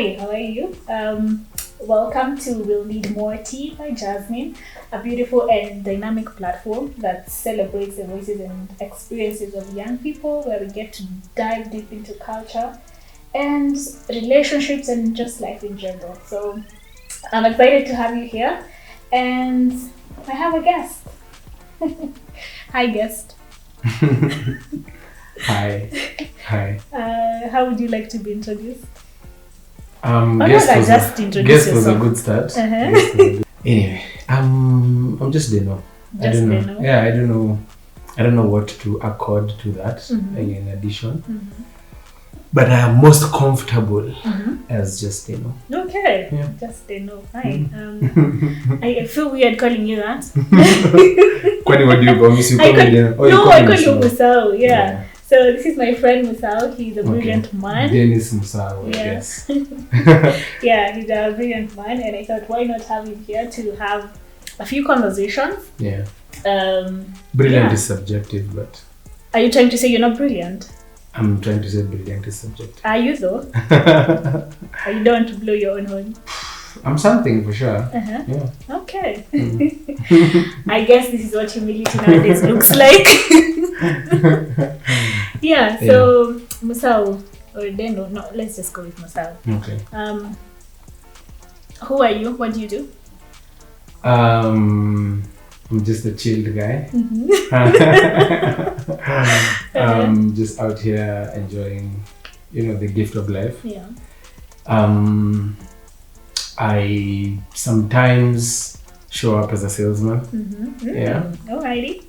Hi, how are you? Welcome to We'll Need More Tea by Jasmine, a beautiful and dynamic platform that celebrates the voices and experiences of young people, where we get to dive deep into culture and relationships and just life in general. So I'm excited to have you here, and I have a guest. Hi, guest. Hi. How would you like to be introduced? Guest introduce was a yourself. good start. Uh-huh. Guest was a good- Anyway, I'm just Deno. I Just don't know. Deno. Yeah, I don't know. I don't know what to accord to that Mhm. in addition. Mhm. But I am most comfortable Mhm. as just Deno. Okay, Yeah. just they know. Fine. I feel weird calling you that. Kwani what do you call me? You I call me call, Deno? Oh, you no, call I me call you Musau. Musau. Yeah. So this is my friend Musau. He's a brilliant man. Dennis Musau, Yeah. yes. Yeah, he's a brilliant man, and I thought, why not have him here to have a few conversations? Yeah. yeah. Brilliant is subjective, but Are you trying to say you're not brilliant? I'm trying to say brilliant is subjective. Are you though? Or you don't want to blow your own horn? I'm something for sure. Uh-huh. Yeah. Okay. I guess this is what humility nowadays looks like. Yeah, so Musau, or Deno, no, let's just go with Musau. Okay. Who are you? What do you do? I'm just a chilled guy. Just out here enjoying, the gift of life. Yeah. I sometimes show up as a salesman. Yeah. Alrighty.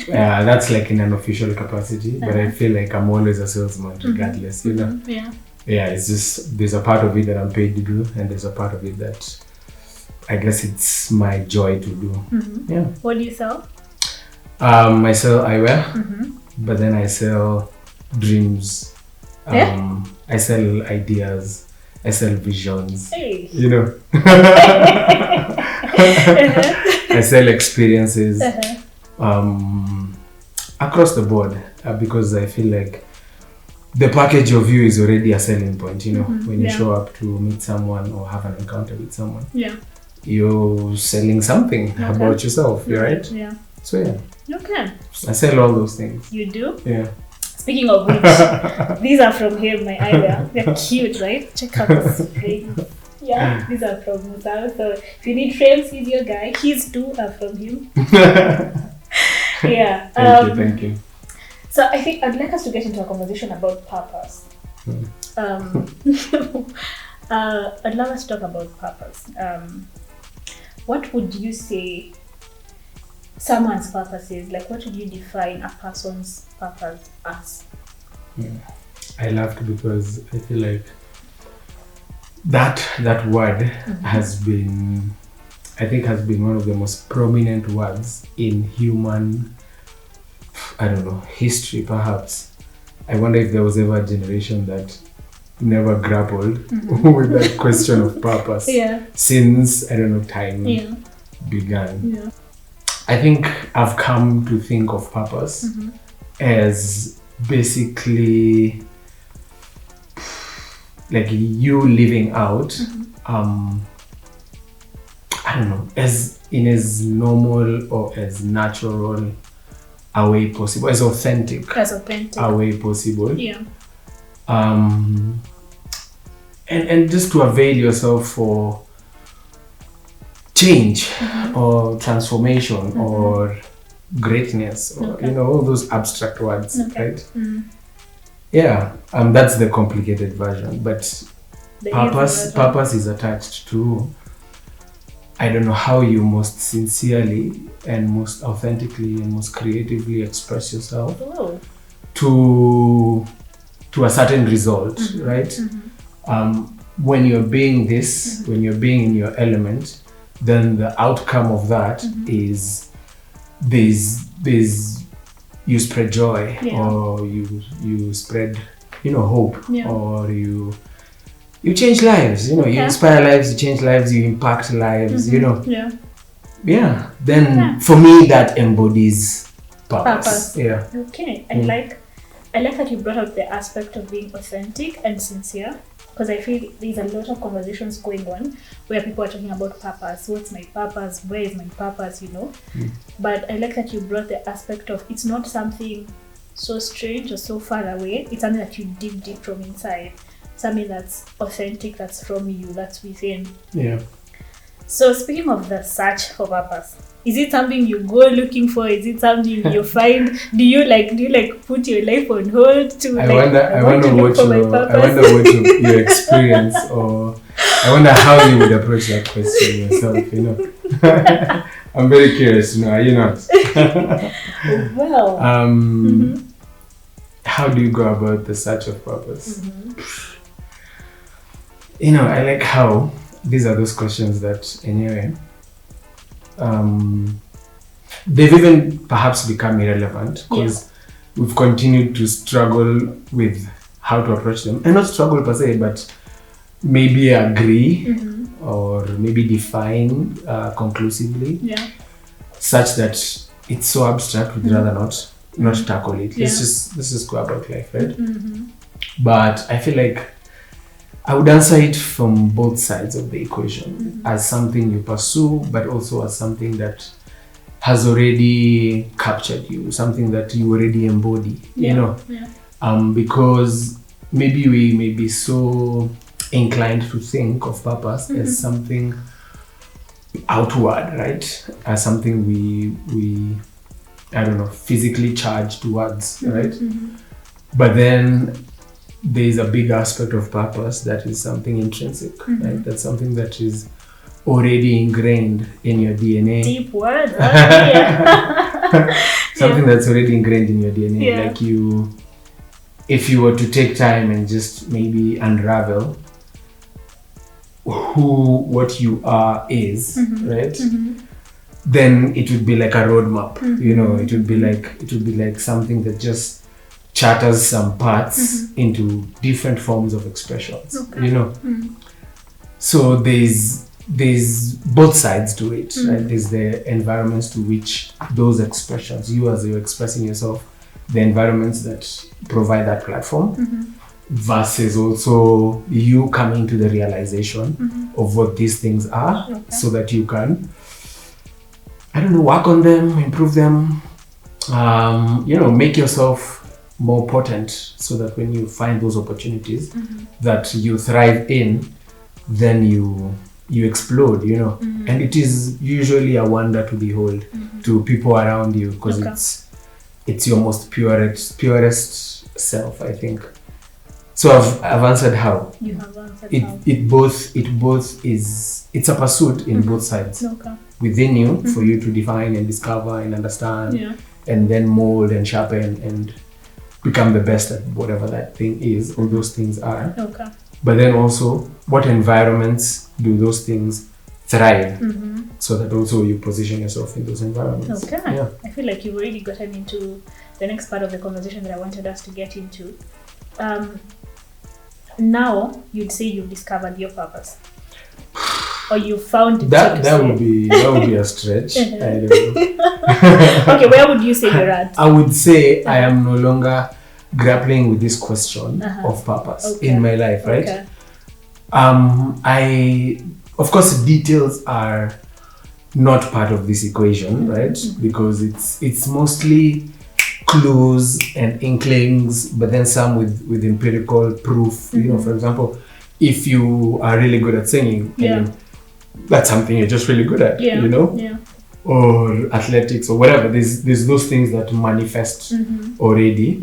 That's like in an official capacity, but I feel like I'm always a salesman regardless, Yeah. Yeah, it's just, there's a part of it that I'm paid to do, and there's a part of it that I guess it's my joy to do. Yeah. What do you sell? I sell eyewear, but then I sell dreams. I sell ideas. I sell visions. Hey. I sell experiences across the board because I feel like the package of you is already a selling point. When you show up to meet someone or have an encounter with someone, you're selling something about yourself, right? Yeah. So yeah. Okay. I sell all those things. You do? Yeah. Speaking of which, these are from him, my eyewear. They're cute, right? Check out this frame. Yeah, these are from Musau. So if you need frames, he's your guy. His two are from him. Yeah. Thank you. So I think I'd like us to get into a conversation about purpose. I'd love us to talk about purpose. What would you say someone's purpose is? Like, what would you define a person's purpose as? I laughed because I feel like that word has been one of the most prominent words in human, history perhaps. I wonder if there was ever a generation that never grappled with that question of purpose since, time began. Yeah. I think I've come to think of purpose as basically like you living out, as in as normal or as natural a way possible, as authentic a way possible. Yeah. And just to avail yourself for change or transformation or greatness or all those abstract words, right? Yeah, that's the complicated version, but purpose is attached to, I don't know how you most sincerely and most authentically and most creatively express yourself to a certain result, right? When you're being this, when you're being in your element, then the outcome of that is you spread joy, or you spread hope, or you change lives, you inspire lives, you change lives, you impact lives, then for me that embodies purpose. Yeah. Okay. I like that you brought up the aspect of being authentic and sincere. because I feel there's a lot of conversations going on where people are talking about purpose. What's my purpose? Where is my purpose? But I like that you brought the aspect of it's not something so strange or so far away. It's something that you dig deep from inside, something that's authentic, that's from you, that's within. Yeah. So speaking of the search for purpose, is it something you go looking for? Is it something you find? Do you put your life on hold to I wonder what you experience, or I wonder how you would approach that question yourself, I'm very curious, are you not? Well, how do you go about the search of purpose? I like how these are those questions that anyway, they've even perhaps become irrelevant because we've continued to struggle with how to approach them, and not struggle per se, but maybe agree or maybe define conclusively, such that it's so abstract we'd rather not tackle it. Let's just go about life, right? But I feel like I would answer it from both sides of the equation, as something you pursue, but also as something that has already captured you, something that you already embody, because maybe we may be so inclined to think of purpose as something outward, right? As something we physically charge towards, right? But then there's a big aspect of purpose that is something intrinsic, right? That's something that is already ingrained in your DNA. Deep words. Something that's already ingrained in your DNA. Like if you were to take time and just maybe unravel what you are is, right? Then it would be like a roadmap. It would be like something that just charters some paths into different forms of expressions. So there's both sides to it, right? There's the environments to which those expressions, you as you're expressing yourself, the environments that provide that platform, versus also you coming to the realization of what these things are, so that you can, work on them, improve them, make yourself more potent, so that when you find those opportunities that you thrive in, then you explode, and it is usually a wonder to behold to people around you, because it's your most purest self, I think. So I've answered how. You have answered how. It's a pursuit in both sides within you, for you to define and discover and understand, and then mold and sharpen and become the best at whatever that thing is, or those things are. But then also, what environments do those things thrive, so that also you position yourself in those environments. I feel like you've already gotten into the next part of the conversation that I wanted us to get into. Now you'd say you've discovered your purpose, or you found it. That would be a stretch. I don't know. Okay, where would you say you're at? I would say I am no longer grappling with this question of purpose in my life, right? Of course, details are not part of this equation, right? Because it's mostly clues and inklings, but then some with empirical proof. For example, if you are really good at singing, that's something you're just really good at, or athletics or whatever. There's those things that manifest already.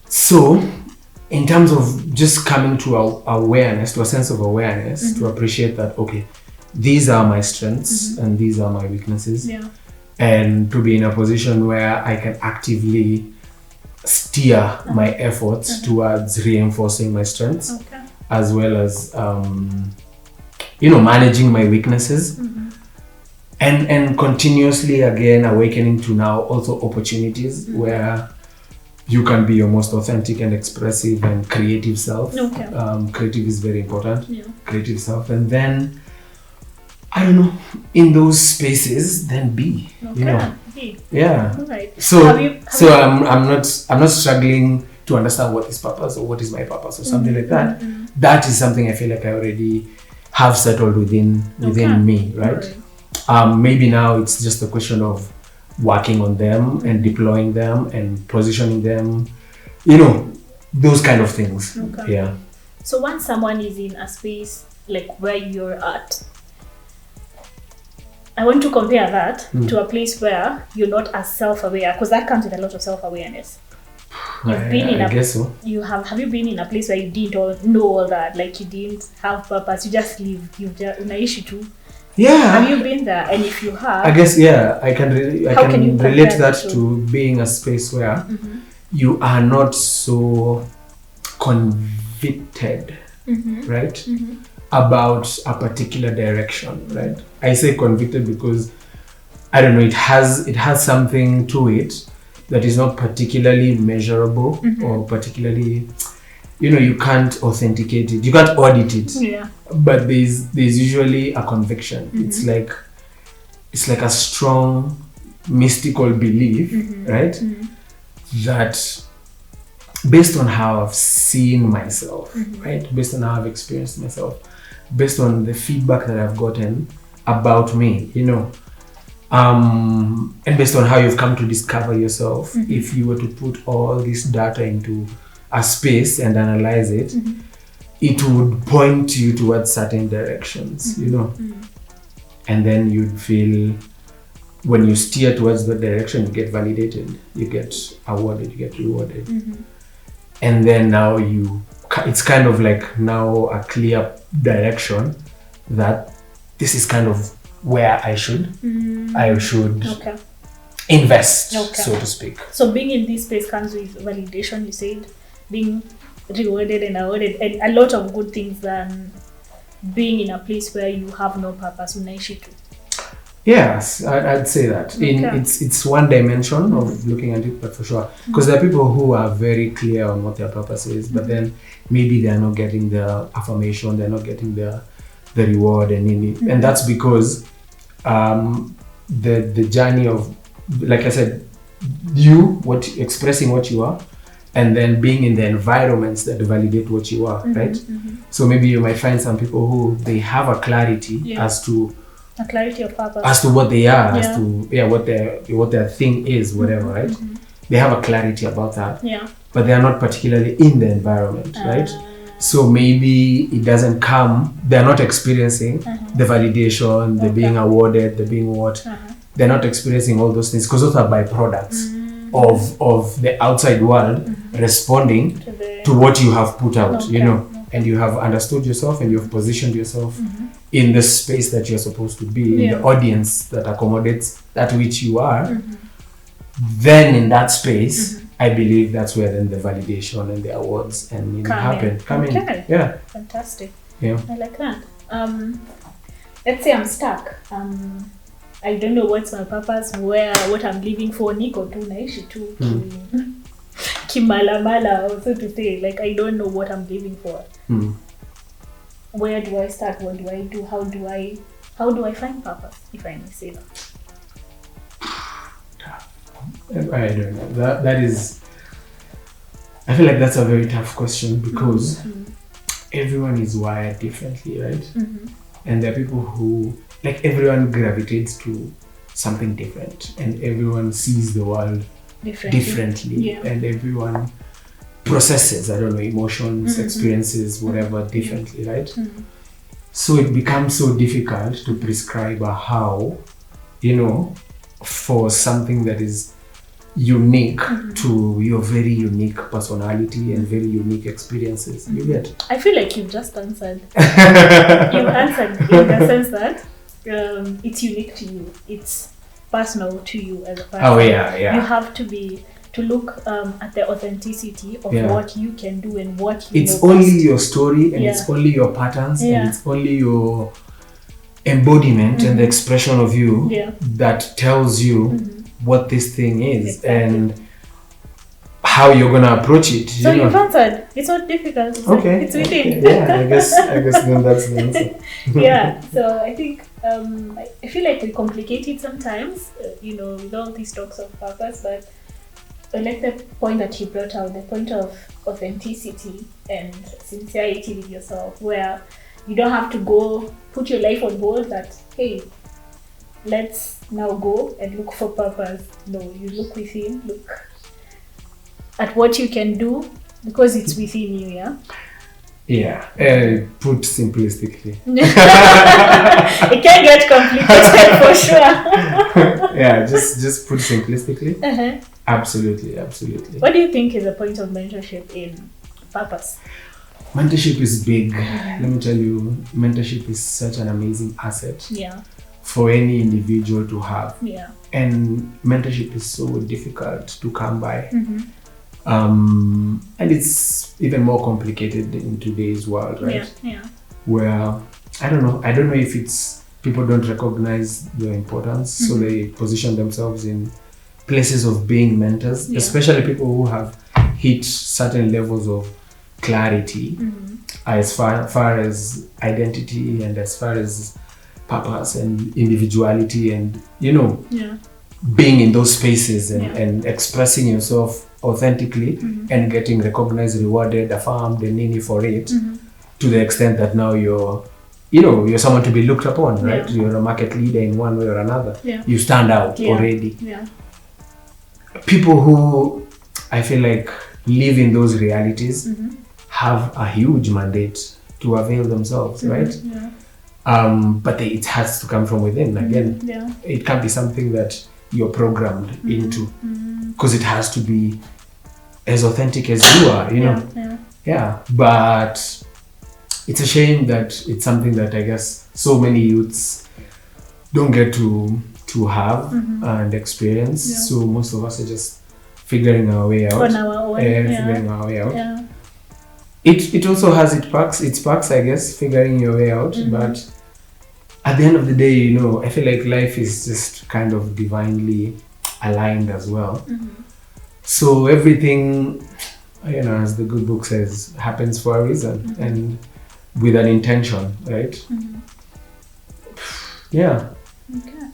So in terms of just coming to awareness, to a sense of awareness, to appreciate that, okay, these are my strengths and these are my weaknesses, and to be in a position where I can actively steer my efforts towards reinforcing my strengths, as well as managing my weaknesses, and continuously again awakening to now also opportunities where you can be your most authentic and expressive and creative self. Creative is very important. Creative self, and then in those spaces, then be. Be. Yeah. Right. So I'm not struggling to understand what is purpose or what is my purpose or something like that. That is something I feel like I already have settled within me, right? Maybe now it's just a question of working on them and deploying them and positioning them, those kind of things. Yeah. So once someone is in a space like where you're at, I want to compare that to a place where you're not as self-aware, because that comes with a lot of self-awareness. You've been in I guess so. Have you been in a place where you didn't know all that, like you didn't have purpose, you just live, you just unaishi too? Yeah. Have you been there? And if you have, I guess I can relate that to to being a space where you are not so convicted, right? About a particular direction, right? I say convicted because I don't know, it has something to it that is not particularly measurable or particularly, you can't authenticate it, you can't audit it. Yeah. But there's usually a conviction. It's like a strong mystical belief, right? That based on how I've seen myself, right? Based on how I've experienced myself, based on the feedback that I've gotten about me, and based on how you've come to discover yourself, if you were to put all this data into a space and analyze it, it would point you towards certain directions, and then you'd feel when you steer towards the direction, you get validated, you get awarded, you get rewarded. And then now it's kind of like now a clear direction that this is kind of where I should invest, so to speak. So being in this space comes with validation, you said, being rewarded and awarded, and a lot of good things than being in a place where you have no purpose, unaishi tu. Yes, I'd say that. It's one dimension of looking at it, but for sure. Because there are people who are very clear on what their purpose is, but then maybe they're not getting the affirmation, they're not getting the reward, and that's because the journey of, like I said, expressing what you are, and then being in the environments that validate what you are, right? So maybe you might find some people who they have a clarity as to a clarity of purpose, as to what they are, as to what their thing is, whatever, right? They have a clarity about that, but they are not particularly in the environment, right? So maybe it doesn't come, they're not experiencing the validation, the being awarded, the being what, they're not experiencing all those things because those are byproducts of the outside world responding to what you have put out, and you have understood yourself and you have positioned yourself in the space that you're supposed to be, in the audience that accommodates that which you are. Then in that space, I believe that's where then the validation and the awards and come in. Yeah. Fantastic. Yeah. I like that. Let's say I'm stuck. I don't know what's my purpose, what I'm living for. Niko tu naishi tu kimalamala, also to say, like I don't know what I'm living for. Where do I start? What do I do? How do I find purpose, if I may say that? I don't know. That is, I feel like that's a very tough question because everyone is wired differently, right? And there are people who, like, everyone gravitates to something different, and everyone sees the world differently, and everyone processes, I don't know, emotions, experiences, whatever, differently, right? So it becomes so difficult to prescribe a how, for something that is unique to your very unique personality and very unique experiences. You get? I feel like you've just answered. You've answered in the sense that it's unique to you. It's personal to you as a person. Oh yeah. You have to look at the authenticity of what you can do and what you it's know only best. Your story, and it's only your patterns, and it's only your embodiment and the expression of you that tells you what this thing is and how you're gonna approach it. So you've answered. It's not difficult. It's within. Yeah, I guess then that's the answer. Yeah. So I think I feel like we complicate it sometimes. With all these talks of purpose, but I like the point that you brought out, the point of authenticity and sincerity with yourself, where you don't have to go put your life on hold that, hey, let's now go and look for purpose. No, you look within, look at what you can do because it's within you, yeah? Yeah, put simplistically. It can get complicated for sure. Yeah, just put simplistically. Uh-huh. Absolutely. What do you think is the point of mentorship in purpose? Mentorship is big. Let me tell you, mentorship is such an amazing asset for any individual to have. Yeah. And mentorship is so difficult to come by. And it's even more complicated in today's world, right? Yeah. Where I don't know if it's people don't recognize the importance, so they position themselves in places of being mentors, especially people who have hit certain levels of clarity as far as identity and as far as purpose and individuality and being in those spaces and expressing yourself authentically and getting recognized, rewarded, affirmed and nini for it, to the extent that now you're someone to be looked upon, right? You're a market leader in one way or another. You stand out already. People who I feel like live in those realities have a huge mandate to avail themselves, right? But it has to come from within. Again, it can't be something that you're programmed into, because it has to be as authentic as you are, but it's a shame that it's something that I guess so many youths don't get to have and experience. So most of us are just figuring our way out. On our own. Figuring our way out. It also has its perks, I guess, figuring your way out. But at the end of the day, I feel like life is just kind of divinely aligned as well. So everything, as the good book says, happens for a reason and with an intention, right? Yeah. Okay.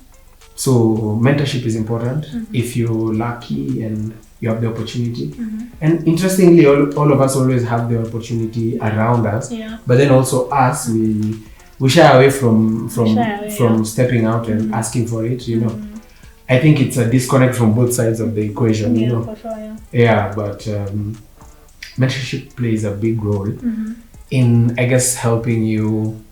So mentorship is important if you're lucky and you have the opportunity. And interestingly, all of us always have the opportunity around us. But then also us, we shy away from stepping out and asking for it. I think it's a disconnect from both sides of the equation. For sure. But mentorship plays a big role in, I guess, helping you,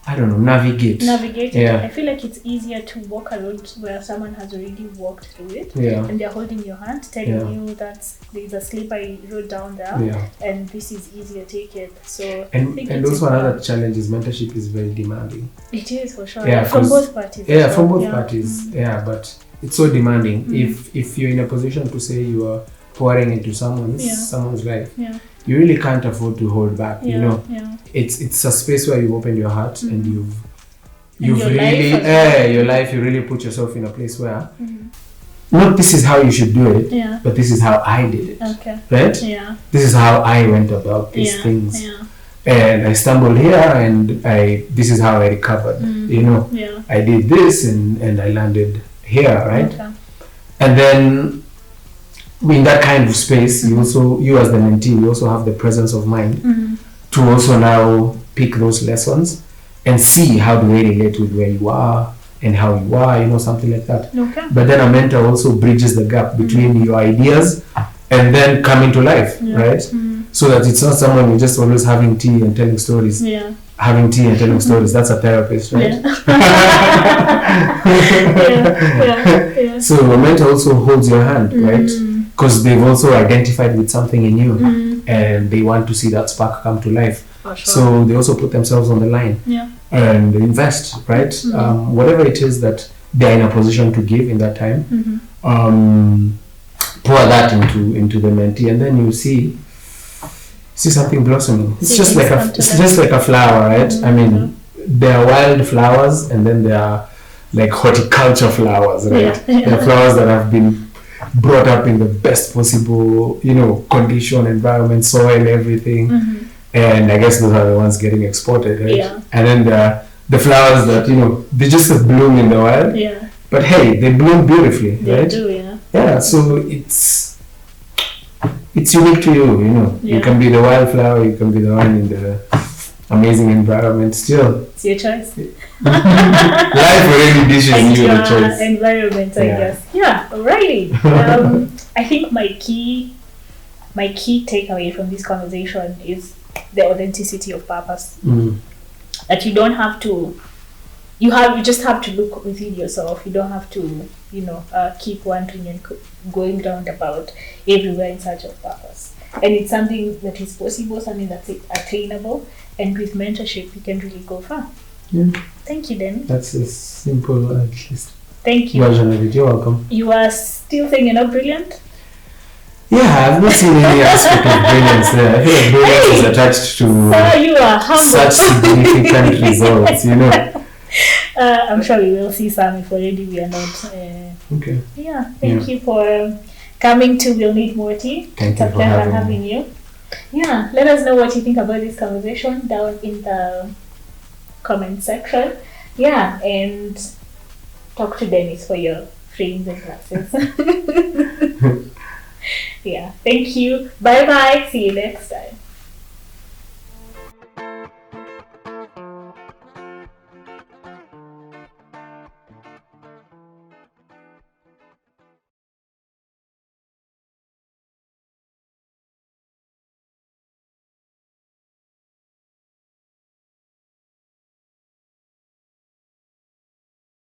navigate. I feel like it's easier to walk a road where someone has already walked through it, and they're holding your hand, telling you that there's a slippery road down there, and this is easier, take it. So and also another challenge is mentorship is very demanding. It is, for sure. From both parties. From both parties. But it's so demanding. If you're in a position to say you are pouring into someone's life, you really can't afford to hold back. It's a space where you open your heart and you've really your life, you really put yourself in a place where not this is how you should do it, but this is how I did it. Okay. Right? This is how I went about these things. And I stumbled here and this is how I recovered. I did this and I landed here, right? Okay. And then in that kind of space, you as the mentee, you also have the presence of mind to also now pick those lessons and see how do they relate with where you are and how you are, something like that. Okay. But then a mentor also bridges the gap between your ideas and then coming to life, right? So that it's not someone you're just always having tea and telling stories. Having tea and telling stories, that's a therapist, right? So a mentor also holds your hand, right? Because they've also identified with something in you and they want to see that spark come to life. For sure. So they also put themselves on the line and invest, right? Whatever it is that they're in a position to give in that time, pour that into the mentee, and then you see something blossoming. It's just like a flower, right? I mean, there are wild flowers and then there are like horticulture flowers, right? There are flowers that have been brought up in the best possible, condition, environment, soil, everything. And I guess those are the ones getting exported, right? And then the flowers that, they just bloom in the wild. But hey, they bloom beautifully, right? They do, Yeah, so it's unique to you, you know. Yeah. You can be the wildflower, you can be the one in the amazing environment. Still, It's your choice. life already dishes And you the your choice. environment, I Yeah. guess. Yeah, alrighty. I think my key takeaway from this conversation is the authenticity of purpose. Mm. That you just have to look within yourself. You don't have to, keep wandering and going roundabout everywhere in search of purpose. And it's something that is possible, something that's attainable, and with mentorship, you can really go far. Yeah. Thank you, then. That's a simple, at least, Thank you. version of it. You're welcome. You are still saying you're not brilliant? Yeah, I've not seen any aspect of brilliance there. I feel like brilliance is attached to So you are humble. such significant results, you know. I'm sure we will see some if already we are not. Okay. Yeah, thank you for coming to We'll Need More Tea. Thank you It's a for pleasure having having you. Yeah, let us know what you think about this conversation down in the comment section. Yeah, and talk to Dennis for your frames and glasses. Yeah, thank you. Bye bye. See you next time.